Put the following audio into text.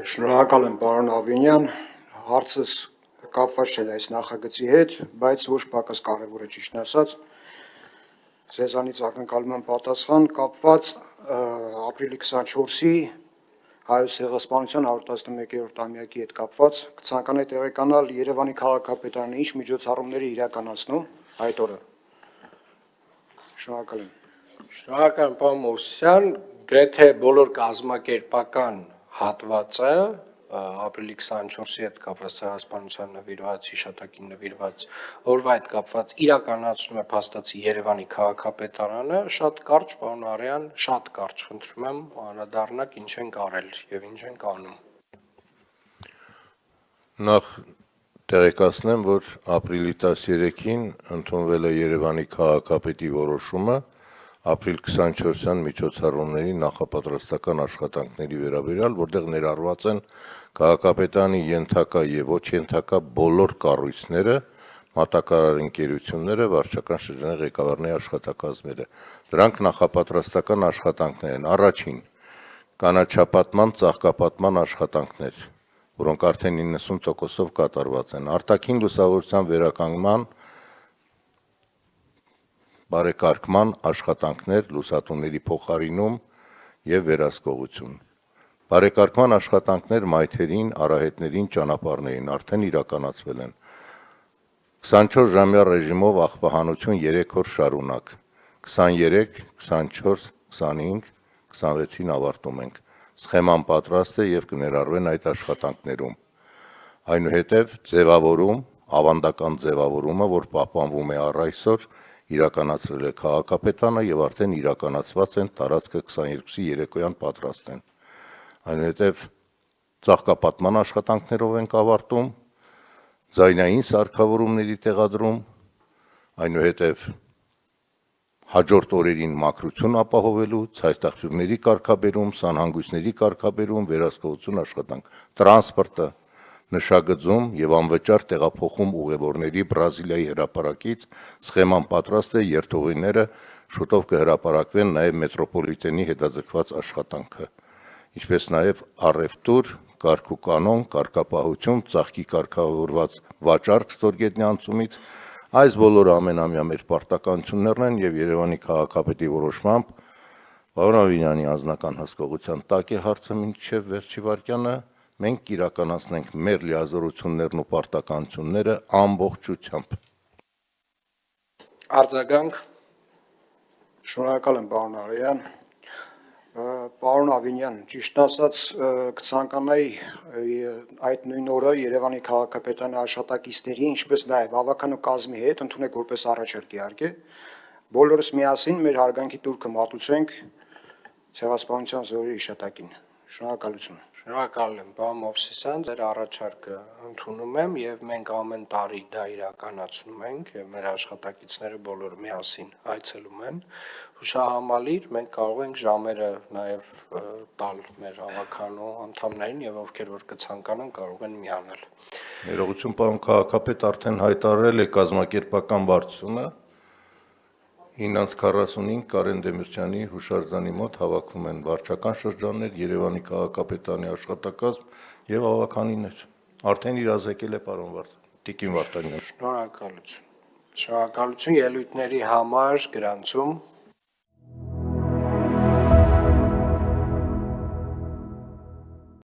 Շնորհակալ եմ, պարոն Ավինյան, հարցս կապված չէր այս նախագծի հետ, բայց ոչ պակաս կարևոր է ճիշտն ասած, ձեզանից ակնկալում եմ պատասխան կապված ապրիլի 24-ի Հայոց ցեղասպանության 111-րդ ամյակի հետ կապված, կցանկանայի տեղեկանալ Երևանի քաղաքապետարանը ինչ միջոցառումների իրականացնում այդ օրը։ Շնորհակալ եմ։ Շնորհակալ եմ, պարոն Մովսիսյան, գրեթե բոլոր կազմակերպական հատվածը ապրիլի 24-ի հետ կապված ցեղասպանության նվիրված, հիշատակին նվիրված օրվա հետ կապված իրականացնում է փաստացի Երևանի քաղաքապետարանը, շատ կարճ, պարոն Արյան, շատ կարճ, խնդրում եմ անդրադառնաք ինչ ենք արել եւ ինչ ենք անում։ Նախ տեղեկացնեմ, որ ապրիլի 13-ին ընդունվել է Երևանի քաղաքապետի որոշումը ապրիլ 24-յան միջոցառումների նախապատրաստական աշխատանքների վերաբերյալ, որտեղ ներառված են քաղաքապետարանի ենթակա եւ ոչ ենթակա բոլոր կառույցները, մատակարար ընկերությունները, վարչական շրջանի ղեկավարների աշխատակազմերը։ Դրանք նախապատրաստական աշխատանքներ են։ Առաջին կանաչապատման, ծաղկապատման աշխատանքներ, որոնք արդեն 90%-ով կատարված են։ Արտաքին լուսավորության վերականգնման բարեկարգման աշխատանքներ, լուսատուների փոխարինում եւ վերահսկողություն։ Բարեկարգման աշխատանքներ մայթերին, արահետներին, ճանապարհներին արդեն իրականացվել են։ 24-ժամյա ռեժիմով աղբահանություն 3 օր շարունակ։ 23, 24, 25, 26-ին ավարտում ենք։ Սխեման պատրաստ է եւ կներառվեն այդ աշխատանքներում։ Այնուհետև ձևավորում, ավանդական ձևավորումը, որ պահպանվում է առ այսօր, իրականացրել է քաղաքապետարանը եւ արդեն իրականացված են տարածքը 22-ի երեկոյան պատրաստ են։ Այնուհետև ծաղկապատման աշխատանքներով ենք ավարտում, ձայնային սարքավորումների տեղադրում, այնուհետև հաջորդ օրերին մաքրություն ապահովելու, ցայտաղբյուրների կարգաբերում, սանհանգույցների կարգաբերում, վերահսկողություն աշխատանք, տրանսպորտը, նշագծում եւ անվճար տեղափոխում ուղևորների Բրազիլիայի հրապարակից սխեման պատրաստ է, երթուղիները շուտով կհրապարակվեն նաեւ մետրոպոլիտենի հետաձգված աշխատանքը, ինչպես նաեւ առևտուր, կարգուկանոն, կարգապահություն, ծաղկի կարգավորված վաճառք ստորգետնյա անցումից, այս բոլորը ամենամյա մեր պարտականություններն են եւ Երևանի քաղաքապետի որոշմամբ պարոն Ավինյանի անձնական հսկողության տակ է հարցը մինչեւ վերջի վարքյանը, մենք կիրականացնենք մեր լիազորություններն ու պարտականությունները ամբողջությամբ։ Արձագանք։ Շնորհակալ եմ, պարոն Արյան։ Պարոն Ավինյան, ճիշտ ասած կցանկանայի այդ նույն օրը Երևանի քաղաքապետարանի աշխատակիցների, ինչպես նաև հավաքանու կազմի հետ ընդունեք որպես առաջարկ իհարկե, բոլորս միասին մեր հարգանքի տուրքը մատուցենք ցեղասպանության զոհերի հիշատակին։ Շնորհակալություն։ Շնորհակալ եմ, պարոն Մովսիսյան, ձեր առաջարկը ընդունում եմ եւ մենք ամեն տարի դա իրականացնում ենք եւ մեր աշխատակիցները բոլորը միասին այցելում են։ Հուշահամալիր մենք կարող ենք ժամերը նաեւ տալ մեր հավաքանու անդամներին եւ ովքեր որ կցանկանան կարող են միանալ։ Ներողություն, պարոն քաղաքապետ, արդեն հայտարարել է կազմակերպական վարչությունը 9:45 Կարեն Դեմիրճյանի հուշարձանի մոտ հավաքում են վարչական շրջաններ, Երևանի քաղաքապետարանի աշխատակազմ եւ հավաքանիներ։ Արդեն իրազեկել է պարոն Տիկին Վարդանյան։ Շնորհակալություն։ Շնորհակալություն ելույթների համար գրանցում